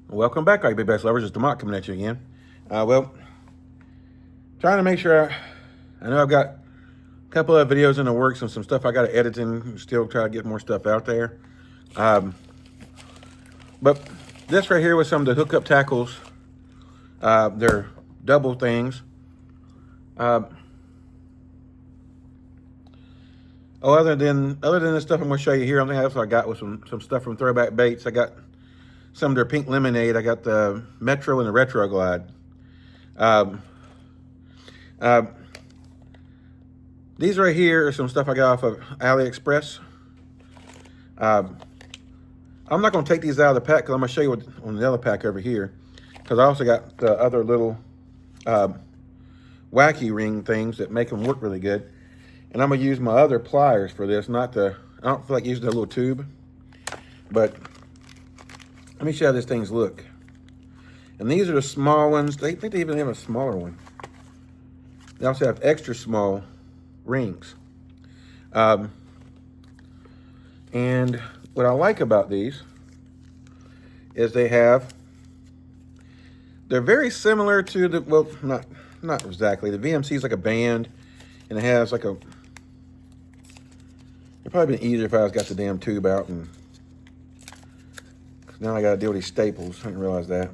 Welcome back, all you big bass lovers. It's DeMont coming at you again. Well, trying to make sure I know I've got a couple of videos in the works and some stuff I got to edit and still try to get more stuff out there. But this right here was some of the hookup tackles. They're double things. Other than the stuff I'm going to show you here, I think that's what I got with some stuff from Throwback Baits. I got some of their pink lemonade. I got the Metro and the Retro Glide. These right here are some stuff I got off of AliExpress. I'm not going to take these out of the pack because I'm going to show you what, on the other pack over here. Because I also got the other little Wacky Ring things that make them work really good. And I'm going to use my other pliers for this. I don't feel like using the little tube. But let me show you how these things look. And these are the small ones. They think they even have a smaller one. They also have extra small rings. And what I like about these is they're very similar to the, well, not exactly. The VMC is like a band, and it has like it'd probably been easier if I got the damn tube out, and now I got to deal with these staples. I didn't realize that.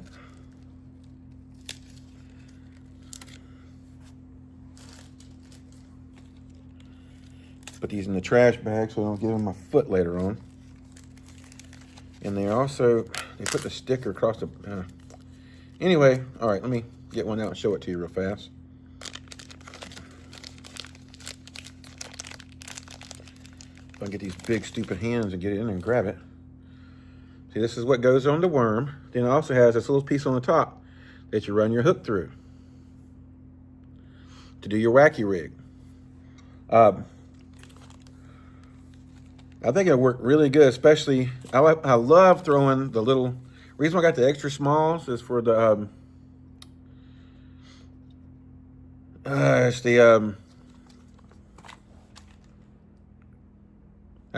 Put these in the trash bag so I don't give them my foot later on. And they put the sticker across the, anyway, all right, let me get one out and show it to you real fast. If I can get these big stupid hands and get it in and grab it. See, this is what goes on the worm. Then it also has this little piece on the top that you run your hook through to do your wacky rig. I think it'll work really good, especially, I love throwing the little, reason why I got the extra smalls is for the, I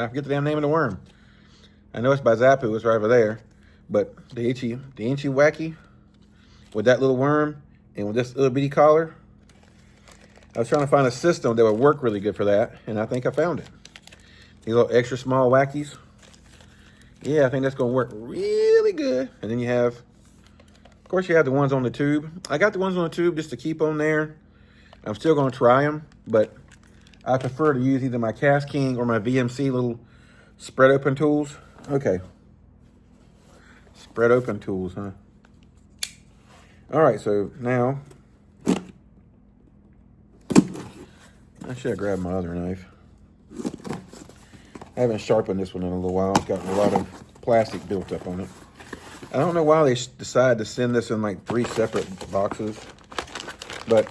forget the damn name of the worm. I know it's by Zapu, it's right over there. But the Inchy Wacky, with that little worm and with this little bitty collar, I was trying to find a system that would work really good for that, and I think I found it. These little extra small wackies. Yeah, I think that's gonna work really good. And then you have, of course, you have the ones on the tube. I got the ones on the tube just to keep on there. I'm still gonna try them, but I prefer to use either my Cast King or my VMC little spread open tools. Okay. Spread open tools, huh? All right, so now, I should have grabbed my other knife. I haven't sharpened this one in a little while. It's got a lot of plastic built up on it. I don't know why they decided to send this in like 3 separate boxes, but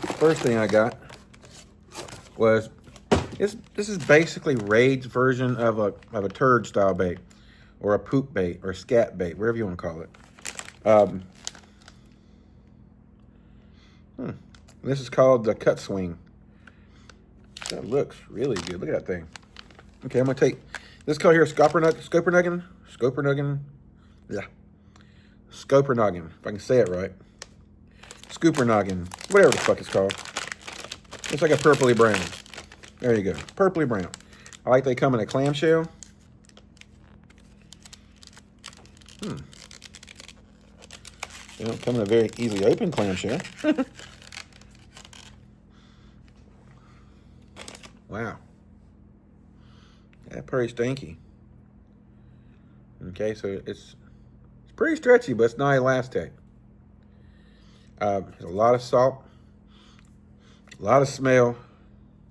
the first thing I got was, this is basically Raid's version of a turd style bait, or a poop bait, or scat bait, whatever you want to call it. This is called the Cut Swing. That looks really good. Look at that thing. Okay, I'm gonna take this color here, Scopernoggin. Yeah, Scopernoggin, if I can say it right. Scoopernoggin, whatever the fuck it's called. It's like a purpley brown. There you go, purpley brown. I like they come in a clamshell. They don't come in a very easily open clamshell. Wow. That's pretty stinky. Okay, so it's pretty stretchy, but it's not elastic. There's a lot of salt, a lot of smell.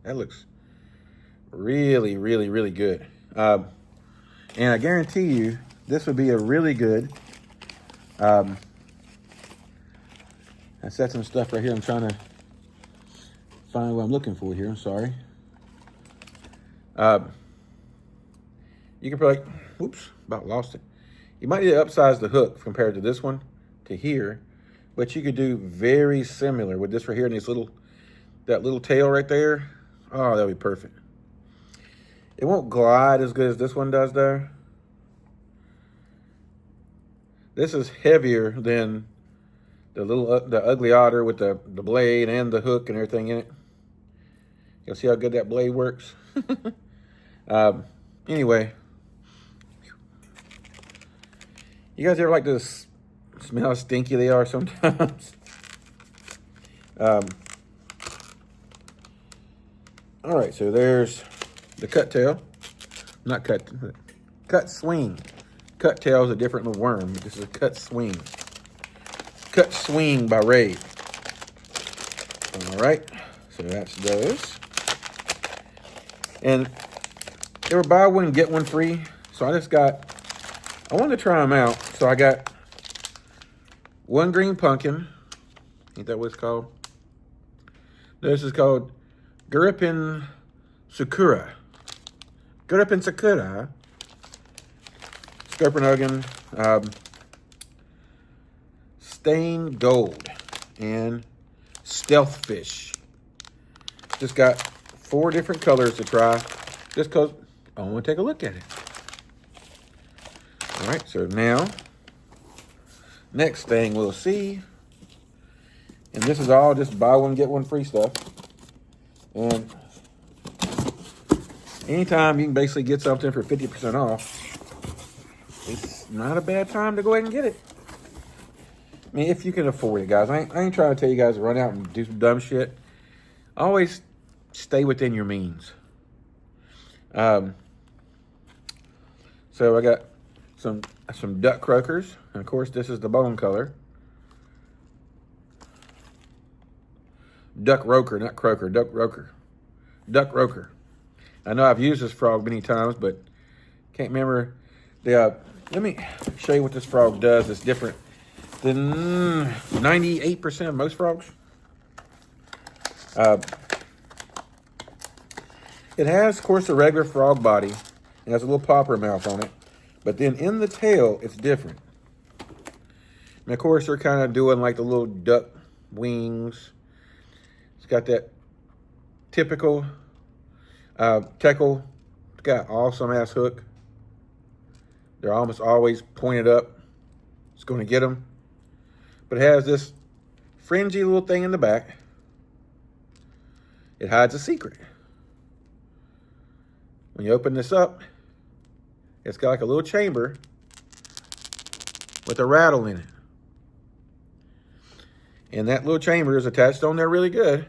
That looks really, really, really good. And I guarantee you, this would be a really good, I set some stuff right here. I'm trying to find what I'm looking for here. I'm sorry. You can probably, whoops, about lost it. You might need to upsize the hook compared to this one to here, but you could do very similar with this right here and this that little tail right there. Oh, that'll be perfect. It won't glide as good as this one does though. This is heavier than the ugly otter with the blade and the hook and everything in it. You'll see how good that blade works. Anyway, you guys ever like to smell how stinky they are sometimes? All right, so there's the cut tail. Not cut swing. Cut tail is a different little worm. This is a cut swing. Cut swing by Ray. All right, so that's those. And they were buy one, get one free. So I wanted to try them out. So I got one green pumpkin. Ain't that what it's called? This is called Gurapin Sakura. Gurapin Sakura. Scorpion Stained Gold and Stealth Fish. Just got 4 different colors to try, just because I want to take a look at it. All right, so now, next thing we'll see, and this is all just buy one, get one free stuff. And anytime you can basically get something for 50% off, it's not a bad time to go ahead and get it. I mean, if you can afford it, guys. I ain't trying to tell you guys to run out and do some dumb shit. Always stay within your means. So I got some duck croakers. And of course, this is the bone color. Duck roker, not croaker. Duck roker. Duck roker. I know I've used this frog many times, but can't remember. Let me show you what this frog does. It's different than 98% of most frogs. It has, of course, a regular frog body. It has a little popper mouth on it. But then in the tail, it's different. And of course, they're kind of doing like the little duck wings. It's got that typical teckle. It's got awesome ass hook. They're almost always pointed up. It's going to get them. But it has this fringy little thing in the back. It hides a secret. When you open this up, it's got like a little chamber with a rattle in it. And that little chamber is attached on there really good.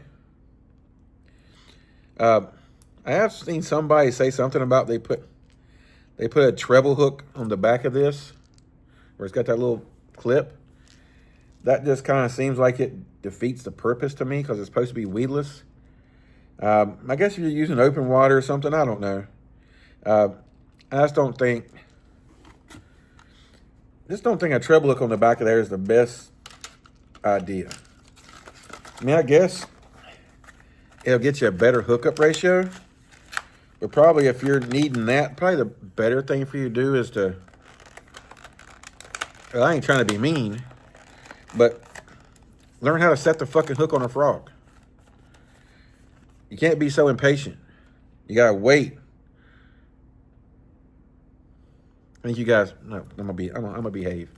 I have seen somebody say something about they put a treble hook on the back of this, where it's got that little clip. That just kind of seems like it defeats the purpose to me, because it's supposed to be weedless. I guess if you're using open water or something, I don't know. I just don't think a treble hook on the back of there is the best idea. I mean, I guess it'll get you a better hookup ratio, but probably if you're needing that, probably the better thing for you to do is to, well, I ain't trying to be mean, but learn how to set the fucking hook on a frog. You can't be so impatient. You gotta wait. I think you guys, no, I'm gonna behave.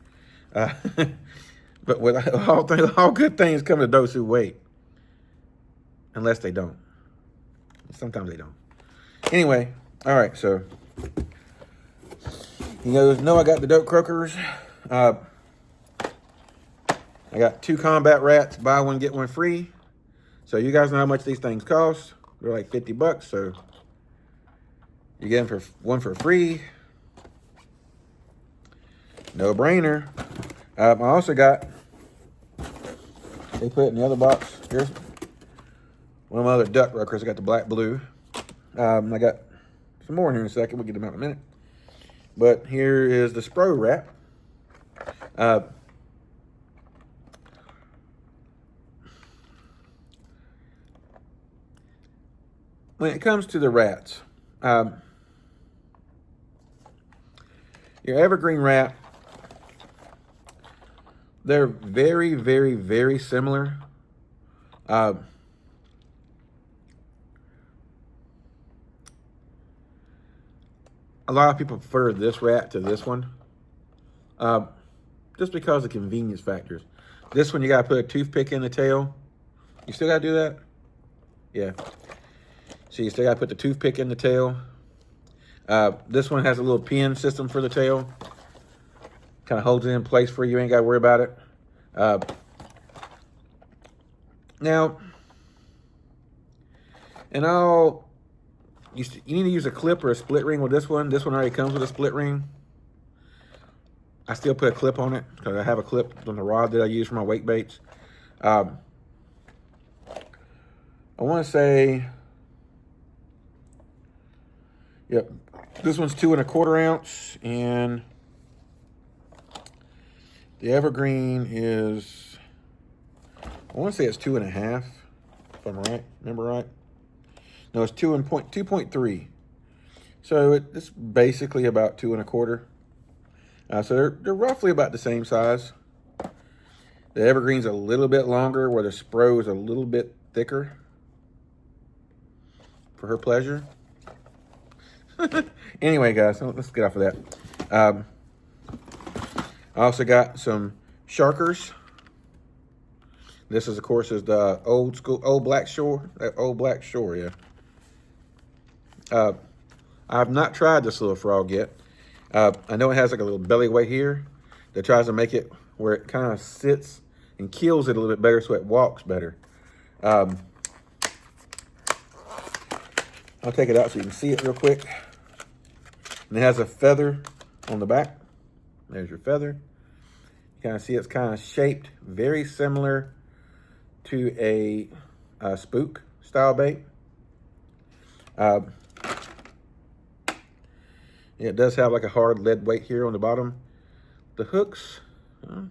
But with all good things come to those who wait. Unless they don't. Sometimes they don't. Anyway, all right, so you guys know I got the dope croakers. I got 2 combat rats, buy one, get one free. So you guys know how much these things cost. They're like $50, so you get them for one for free. No brainer. I also got, they put it in the other box. Here's one of my other duck rookers. I got the black blue. I got some more in here in a second. We'll get them out in a minute. But here is the Spro wrap. When it comes to the rats, your evergreen rat, they're very, very, very similar. A lot of people prefer this rat to this one. just because of convenience factors. This one, you got to put a toothpick in the tail. You still got to do that? Yeah. So you still got to put the toothpick in the tail. This one has a little pin system for the tail. Kind of holds it in place for you. You ain't got to worry about it. Now, and you need to use a clip or a split ring with this one. This one already comes with a split ring. I still put a clip on it because I have a clip on the rod that I use for my wake baits. I want to say, yep, this one's 2 1/4 ounce, and the evergreen is, I want to say it's 2 1/2, if I'm right, remember right? No, it's 2.3. So it's basically about 2 1/4. So they're roughly about the same size. The evergreen's a little bit longer, where the Spro is a little bit thicker. For her pleasure. Anyway, guys, let's get off of that. I also got some Sharkers. This is, of course, is the old Black Shore. Old Black Shore, yeah. I have not tried this little frog yet. I know it has like a little belly weight here that tries to make it where it kind of sits and kills it a little bit better so it walks better. I'll take it out so you can see it real quick. And it has a feather on the back. There's your feather. You kind of see it's kind of shaped very similar to a spook style bait. It does have like a hard lead weight here on the bottom. The hooks are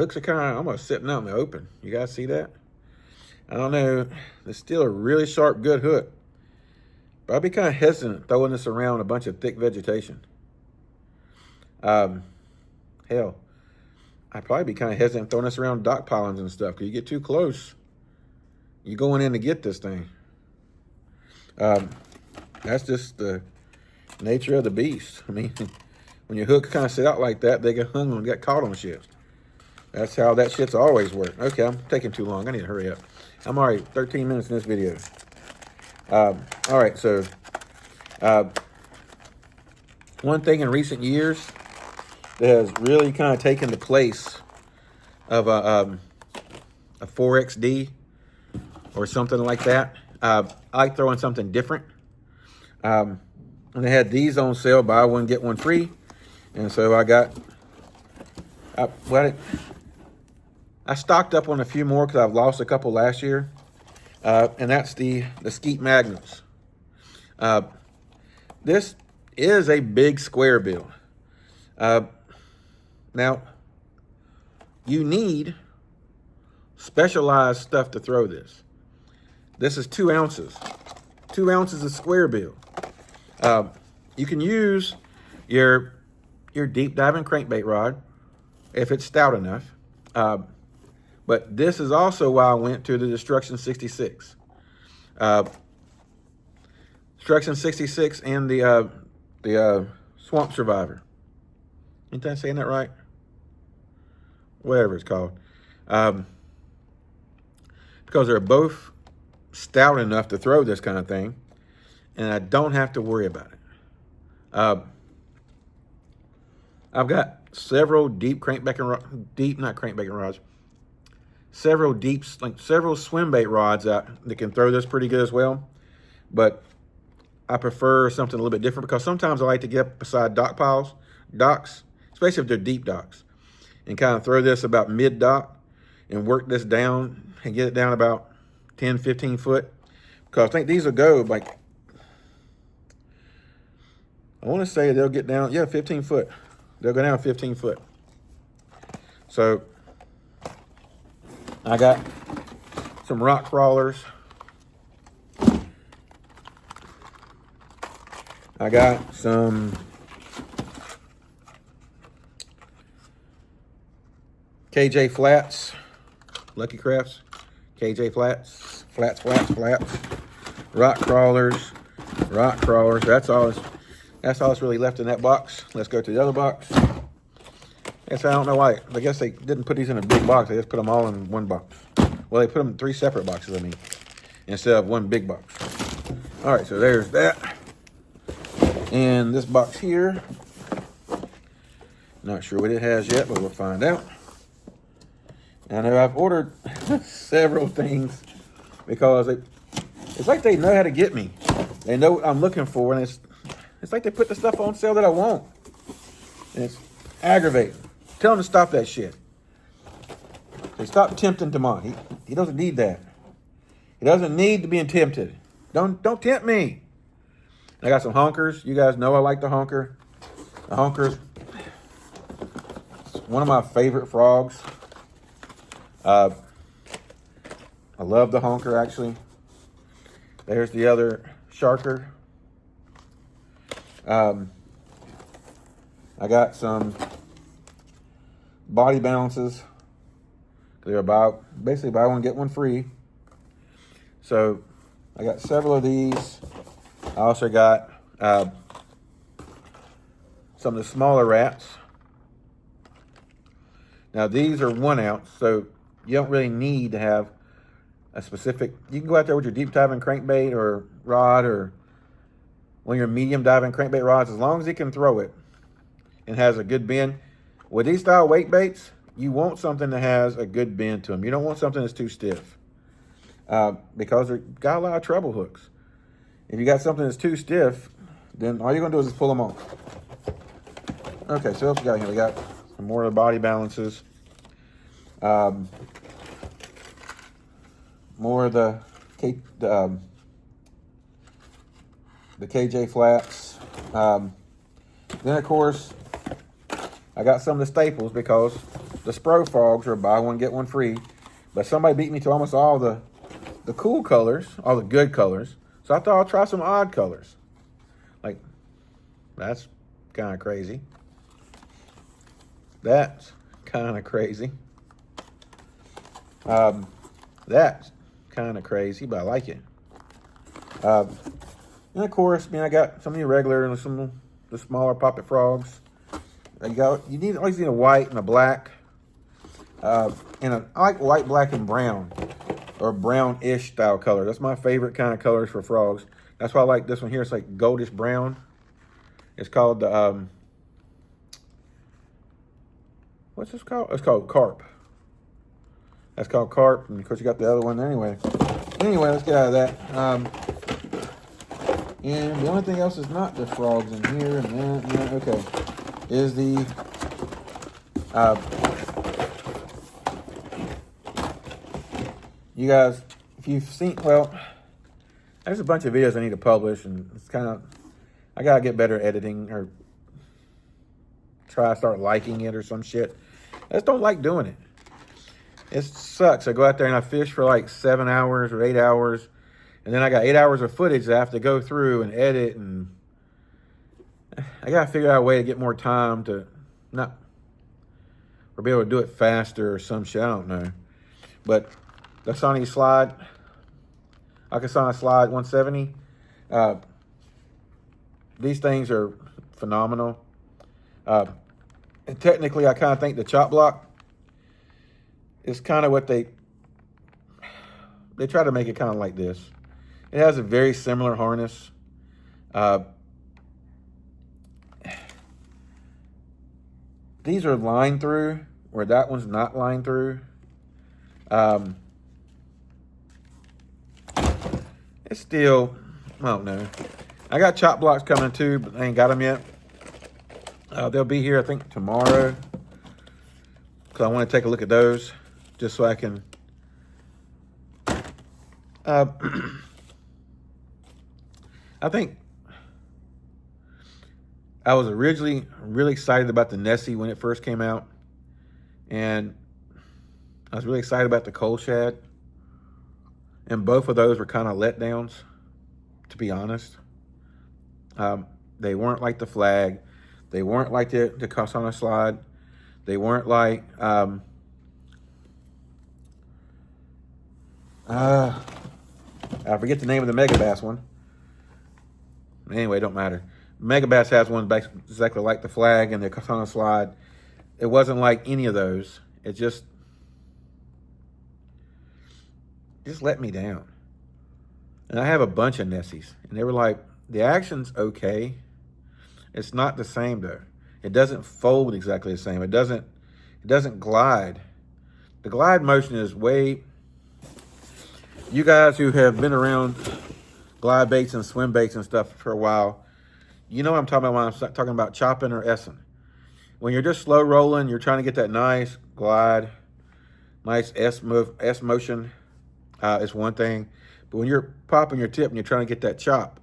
kind of almost sitting out in the open. You guys see that? I don't know. It's still a really sharp, good hook. But I'd be kind of hesitant throwing this around a bunch of thick vegetation. Hell, I'd probably be kind of hesitant throwing this around dock pilings and stuff, because you get too close, you're going in to get this thing. That's just the nature of the beast. I mean, when your hooks kind of sit out like that, they get hung and get caught on shit. That's how that shit's always worked. Okay, I'm taking too long. I need to hurry up. I'm already 13 minutes in this video. All right, so one thing in recent years that has really kind of taken the place of a 4XD or something like that. I like throwing something different. And they had these on sale, buy one, get one free. And so I stocked up on a few more because I've lost a couple last year. And that's the Skeet Magnums. This is a big square bill. Now, you need specialized stuff to throw this. This is 2 ounces. 2 ounces of square bill. You can use your deep diving crankbait rod if it's stout enough. But this is also why I went to the Destruction 66. Destruction 66 and the Swamp Survivor. Ain't I saying that right? Whatever it's called. Because they're both stout enough to throw this kind of thing, and I don't have to worry about it. I've got several several swim bait rods out that can throw this pretty good as well. But I prefer something a little bit different because sometimes I like to get up beside docks, especially if they're deep docks, and kind of throw this about mid dock and work this down and get it down about 10, 15 foot. Because I think these will go like, I want to say they'll get down, yeah, 15 foot. They'll go down 15 foot. So I got some rock crawlers. I got some KJ flats, Lucky Crafts, KJ flats, flats, rock crawlers. That's all that's really left in that box. Let's go to the other box. guess I don't know why. I guess they didn't put these in a big box. They just put them all in one box. Well, they put them in 3 separate boxes, I mean, instead of one big box. All right, so there's that. And this box here, not sure what it has yet, but we'll find out. I know I've ordered several things because it's like they know how to get me. They know what I'm looking for, and it's like they put the stuff on sale that I want. And it's aggravating. Tell them to stop that shit. They stop tempting Demond. He doesn't need that. He doesn't need to be tempted. Don't tempt me. I got some honkers. You guys know I like the honker. The honker's one of my favorite frogs. I love the honker, actually. There's the other sharker. I got some body balances. They're basically buy one, get one free. So I got several of these. I also got some of the smaller rats. Now these are 1 ounce, so you don't really need to have a specific. You can go out there with your deep diving crankbait or rod, or one of your medium diving crankbait rods, as long as you can throw it and has a good bend. With these style weight baits, you want something that has a good bend to them. You don't want something that's too stiff, because they've got a lot of treble hooks. If you got something that's too stiff, then all you're gonna do is just pull them off. Okay, so what else we got here? We got some more of the body balances. More of the KJ flats. Then of course, I got some of the staples because the Spro frogs are buy one, get one free. But somebody beat me to almost all the cool colors, all the good colors. So I thought I'll try some odd colors. Like, that's kind of crazy. That's kind of crazy. That's kind of crazy, but I like it. And of course, I got some of the regular and some of the smaller poppet frogs. You always need a white and a black. I like white, black, and brown, or brownish style color. That's my favorite kind of colors for frogs. That's why I like this one here. It's like goldish brown. It's called the what's this called? It's called carp. That's called carp, and of course you got the other one anyway. Anyway, let's get out of that. And the only thing else is not the frogs in here, and that, yeah, okay, is the you guys, if you've seen, well, there's a bunch of videos I need to publish, and it's kind of, I gotta get better at editing, or try to start liking it or some shit. I just don't like doing it. It sucks. I go out there and I fish for like 7 hours or 8 hours, and then I got 8 hours of footage that I have to go through and edit, and I gotta figure out a way to get more time to or be able to do it faster or some shit. I don't know. But the Sony Slide, Akasana Slide 170, these things are phenomenal. And technically, I kind of think the chop block is kind of what they try to make it kind of like this. It has a very similar harness. These are line through, where that one's not line through. It's still, I don't know. I got chop blocks coming too, but I ain't got them yet. They'll be here, I think, tomorrow, because I want to take a look at those, just so I can I think I was originally really excited about the Nessie when it first came out, and I was really excited about the Coal Shad, and both of those were kind of letdowns, to be honest. They weren't like the Flag. They weren't like the Kasana Slide. They weren't like I forget the name of the Mega Bass one. Anyway, it don't matter. Mega Bass has one exactly like the Flag and the Kasana Slide. it wasn't like any of those. It just let me down. And I have a bunch of Nessies, and they were like, the action's okay. It's not the same though. It doesn't fold exactly the same. It doesn't glide. The glide motion is way. You guys who have been around glide baits and swim baits and stuff for a while, you know what I'm talking about when I'm talking about chopping or essing. When you're just slow rolling, you're trying to get that nice glide, nice S motion. It's one thing. But when you're popping your tip and you're trying to get that chop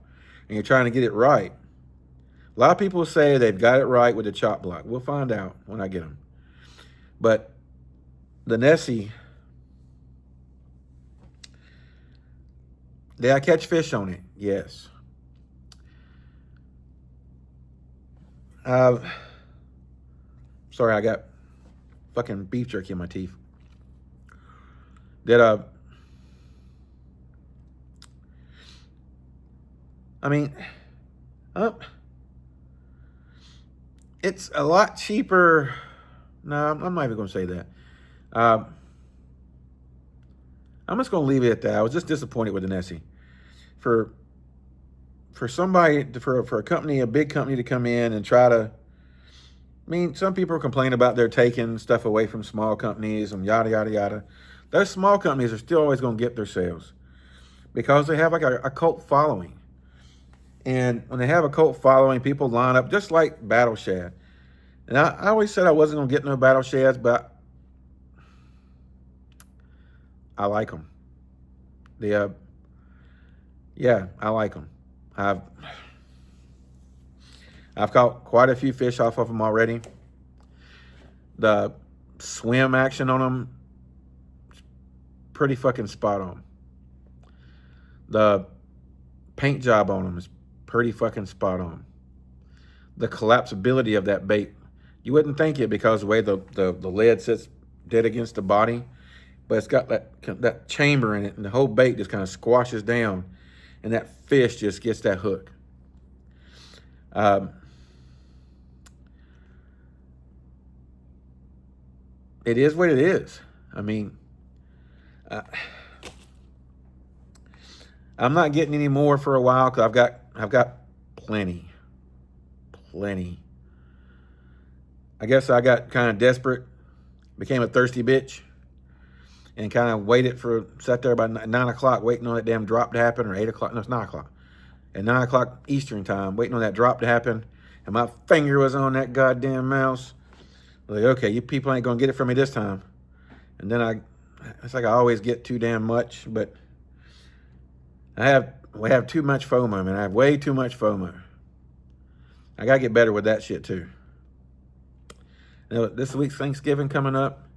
and you're trying to get it right, a lot of people say they've got it right with the chop block. We'll find out when I get them. But the Nessie, did I catch fish on it? Yes. Sorry, I got fucking beef jerky in my teeth. I mean, it's a lot cheaper. No, I'm not even going to say that. I'm just going to leave it at that. I was just disappointed with the Nessie. For somebody, for a company, a big company to come in and try to, I mean, some people complain about they're taking stuff away from small companies and yada, yada, yada. Those small companies are still always going to get their sales because they have like a cult following. And when they have a cult following, people line up just like Battle Shad. And I always said I wasn't going to get no Battle Shads, but I like them. Yeah, I like them. I've caught quite a few fish off of them already. The swim action on them, pretty fucking spot on. The paint job on them is pretty fucking spot on. The collapsibility of that bait, you wouldn't think it because the way the lead sits dead against the body, but it's got that chamber in it, and the whole bait just kind of squashes down, and that fish just gets that hook. It is what it is. I mean, I'm not getting any more for a while because I've got plenty. I guess I got kind of desperate, became a thirsty bitch, and kind of sat there by 9 o'clock waiting on that damn drop to happen, or 8 o'clock. No, it's 9 o'clock. At 9 o'clock Eastern time, waiting on that drop to happen, and my finger was on that goddamn mouse. Like, okay, you people ain't gonna get it from me this time. And then it's like I always get too damn much, but we have too much FOMO, man. I have way too much FOMO. I gotta get better with that shit too. You know, this week's Thanksgiving coming up.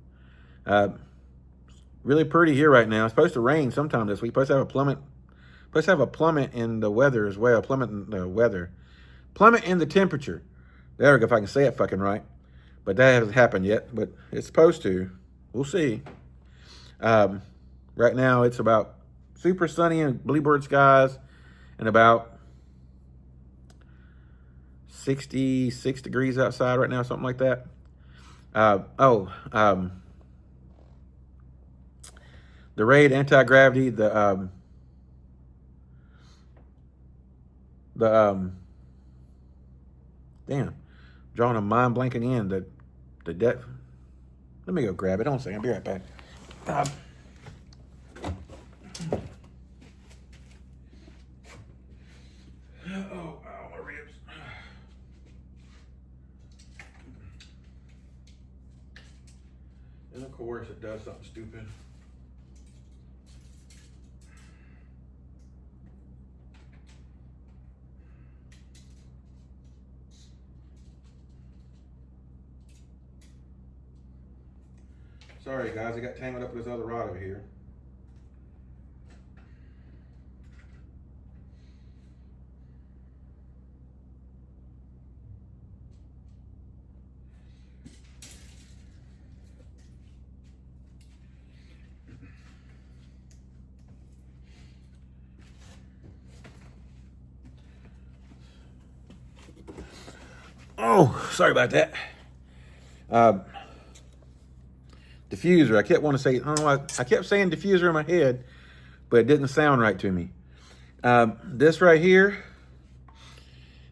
Really pretty here right now. It's supposed to rain sometime this week. Supposed to have a plummet in the weather as well. Plummet in the temperature. There we go, if I can say it fucking right. But that hasn't happened yet, but it's supposed to. We'll see. Right now, it's about super sunny and bluebird skies and about 66 degrees outside right now, something like that. The Raid anti-gravity, damn, drawing a mind blank again. The depth. Let me go grab it. Hold on a second. I'll be right back. Oh, my ribs. And of course, it does something stupid. Sorry, guys, I got tangled up with this other rod over here. Oh, sorry about that. Diffuser. I kept wanting to say, I don't know why, I kept saying diffuser in my head, but it didn't sound right to me. This right here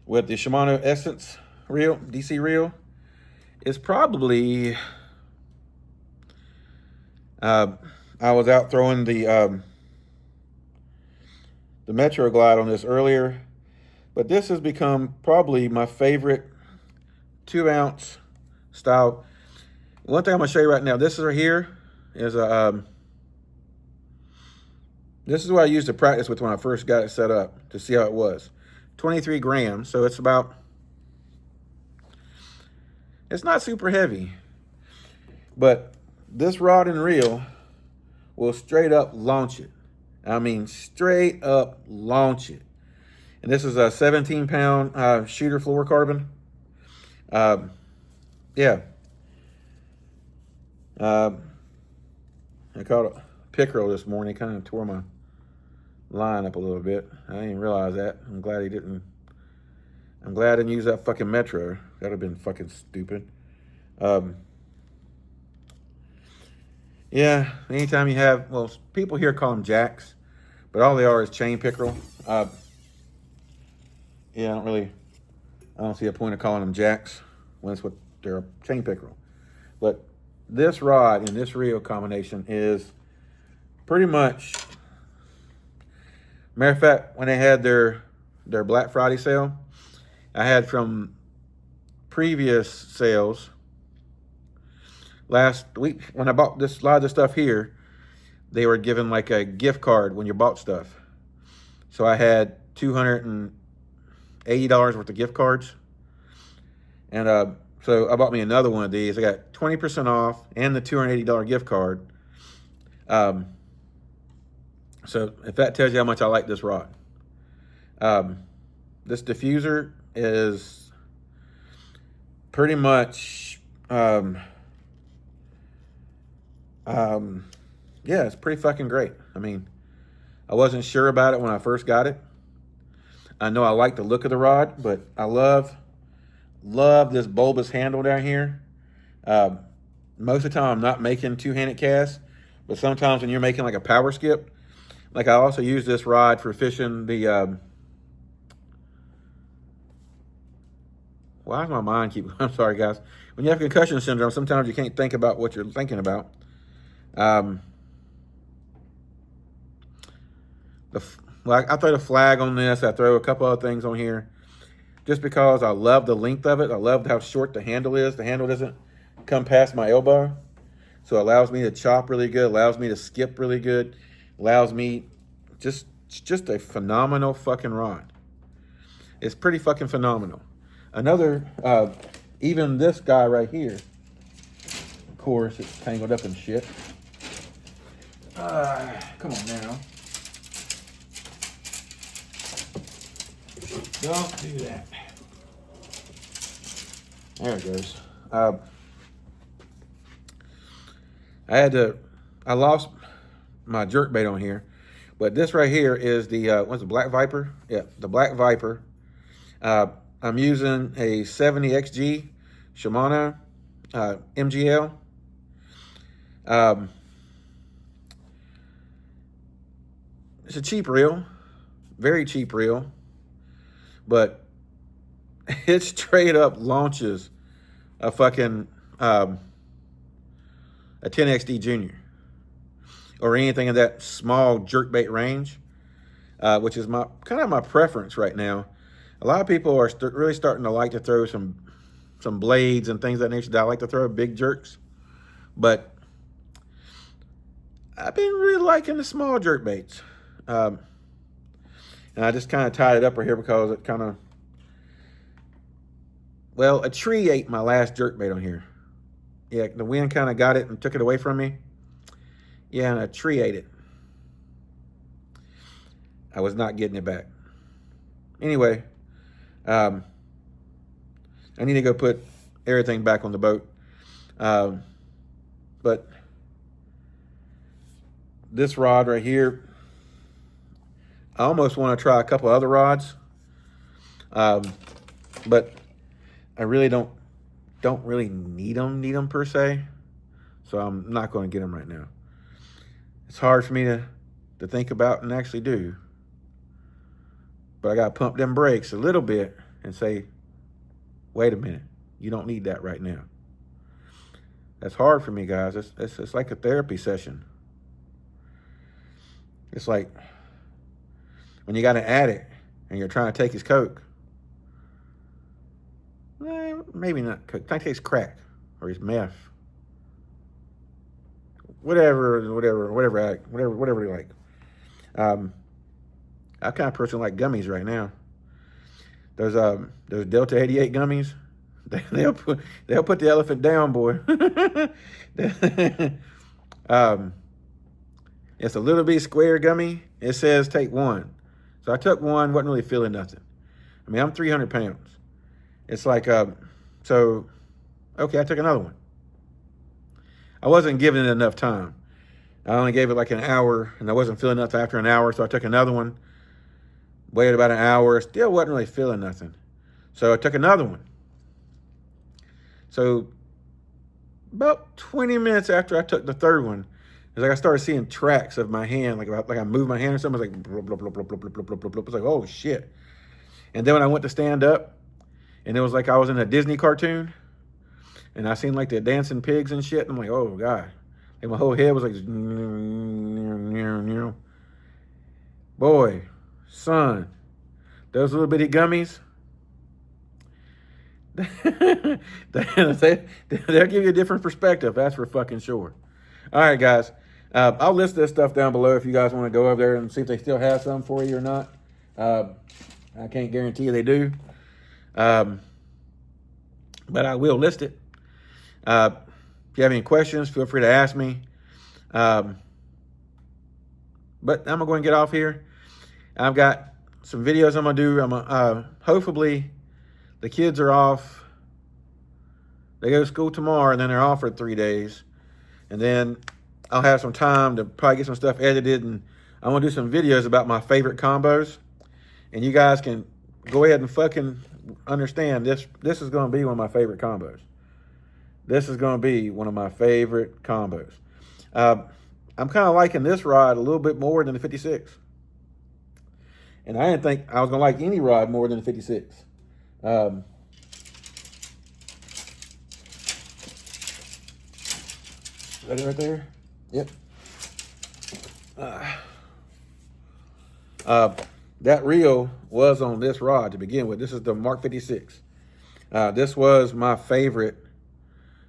with the Shimano Essence reel, DC reel, is probably, I was out throwing the Metro Glide on this earlier, but this has become probably my favorite 2-ounce style. One thing I'm gonna show you right now, this right here is a, this is what I used to practice with when I first got it set up to see how it was. 23 grams, so it's about, it's not super heavy, but this rod and reel will straight up launch it. I mean, straight up launch it. And this is a 17-pound shooter fluorocarbon. Yeah. I caught a pickerel this morning. Kind of tore my line up a little bit. I didn't realize that. I'm glad he didn't. I'm glad I didn't use that fucking Metro. That'd have been fucking stupid. Yeah, anytime you have, well, people here call them jacks, but all they are is chain pickerel. Yeah, I don't see a point of calling them jacks when it's what they're a chain pickerel. But this rod and this reel combination is pretty much, matter of fact, when they had their Black Friday sale, I had from previous sales last week when I bought this, a lot of this stuff here, they were giving like a gift card when you bought stuff. So I had $280 worth of gift cards. And so I bought me another one of these. I got 20% off and the $280 gift card. So if that tells you how much I like this rod. This diffuser is pretty much, yeah, it's pretty fucking great. I mean, I wasn't sure about it when I first got it. I know I like the look of the rod, but I love this bulbous handle down here. Most of the time I'm not making two-handed casts, but sometimes when you're making like a power skip, like I also use this rod for fishing the, why does my mind keep, I'm sorry guys. When you have concussion syndrome, sometimes you can't think about what you're thinking about. Well, I throw the flag on this. I throw a couple other things on here just because I love the length of it. I love how short the handle is. The handle doesn't come past my elbow. So it allows me to chop really good, allows me to skip really good, allows me just a phenomenal fucking rod. It's pretty fucking phenomenal. Another, even this guy right here, of course, it's tangled up in shit. Come on now. Don't do that. There it goes. I lost my jerkbait on here, but this right here is the, what's the Black Viper? Yeah, the Black Viper. I'm using a 70XG Shimano MGL. It's a cheap reel, very cheap reel, but it straight up launches a fucking a 10XD Junior or anything in that small jerkbait range, which is my kind of my preference right now. A lot of people are really starting to like to throw some blades and things of that nature. I like to throw big jerks, but I've been really liking the small jerkbaits. And I just kind of tied it up right here because it kind of, well, a tree ate my last jerkbait on here. Yeah, the wind kind of got it and took it away from me. Yeah, and a tree ate it. I was not getting it back. Anyway, I need to go put everything back on the boat. But this rod right here, I almost want to try a couple other rods, but I really don't don't really need them per se. So I'm not going to get them right now. It's hard for me to think about and actually do. But I got to pump them brakes a little bit and say, wait a minute, you don't need that right now. That's hard for me, guys. It's like a therapy session. It's like when you got an addict and you're trying to take his coke. Maybe not coke. Trying to take his crack or his meth. Whatever you like. I kind of personally like gummies right now. Those Delta 88 gummies. They'll put the elephant down, boy. It's a little bitty square gummy. It says take one. So I took one, wasn't really feeling nothing. I mean, I'm 300 pounds. It's like, so, okay, I took another one. I wasn't giving it enough time. I only gave it like an hour, and I wasn't feeling nothing after an hour, so I took another one. Waited about an hour, still wasn't really feeling nothing. So I took another one. So about 20 minutes after I took the third one, it's like I started seeing tracks of my hand, like I moved my hand or something. I was like, blah, blah, blah, blah, blah, blah, blah, blah, blah. It was like, oh shit. And then when I went to stand up, and it was like I was in a Disney cartoon, and I seen like the dancing pigs and shit. And I'm like, oh God. And my whole head was like, boy, son, those little bitty gummies, they'll give you a different perspective. That's for fucking sure. All right, guys. I'll list this stuff down below if you guys want to go over there and see if they still have some for you or not. I can't guarantee you they do. But I will list it. If you have any questions, feel free to ask me. But I'm going to go and get off here. I've got some videos I'm going to do. Hopefully the kids are off. They go to school tomorrow, and then they're off for 3 days. And then I'll have some time to probably get some stuff edited, and I'm going to do some videos about my favorite combos. And you guys can go ahead and fucking understand this. This is going to be one of my favorite combos. This is going to be one of my favorite combos. I'm kind of liking this rod a little bit more than the 56. And I didn't think I was going to like any rod more than the 56. Is that it right there? Yep. That reel was on this rod to begin with. This is the Mark 56. This was my favorite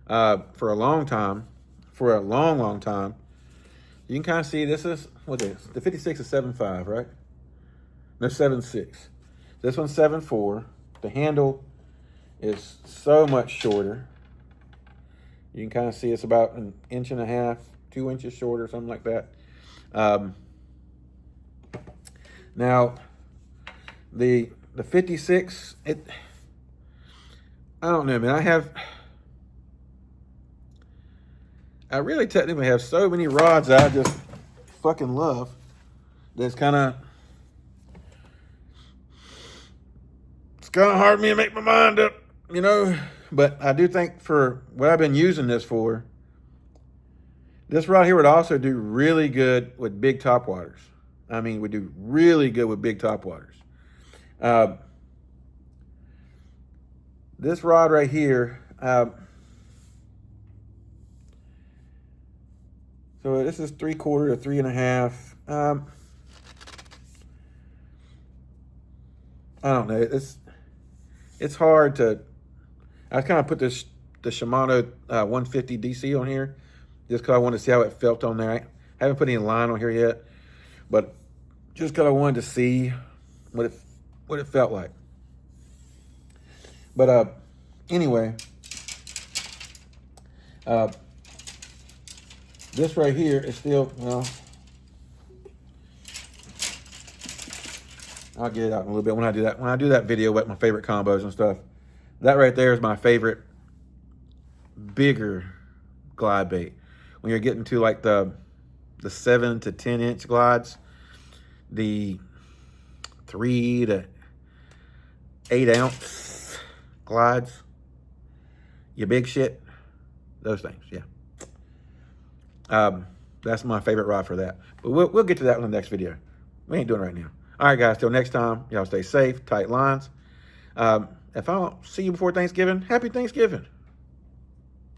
for a long time. For a long, long time. You can kind of see this is, what is this? The 56 is 7.5, right? No, 7.6. This one's 7.4. The handle is so much shorter. You can kind of see it's about 1.5 inches, 2 inches shorter, something like that. Now, the 56, I don't know, man. I really technically have so many rods that I just fucking love. That's kind of, it's kind of hard for me to make my mind up, you know. But I do think for what I've been using this for, this rod here would also do really good with big top waters. I mean, would do really good with big top waters. This rod right here, so this is 3/4 to 3.5. I don't know. It's hard to. I kind of put the Shimano 150 DC on here just because I wanted to see how it felt on there. I haven't put any line on here yet, but just because I wanted to see what it felt like. But anyway, this right here is still, well, I'll get it out in a little bit when I do that. When I do that video with my favorite combos and stuff, that right there is my favorite bigger glide bait. When you're getting to like the 7 to 10 inch glides, the 3 to 8 ounce glides, your big shit, those things, yeah. That's my favorite rod for that. But we'll get to that in the next video. We ain't doing it right now. All right, guys, till next time, y'all stay safe, tight lines. If I don't see you before Thanksgiving, happy Thanksgiving.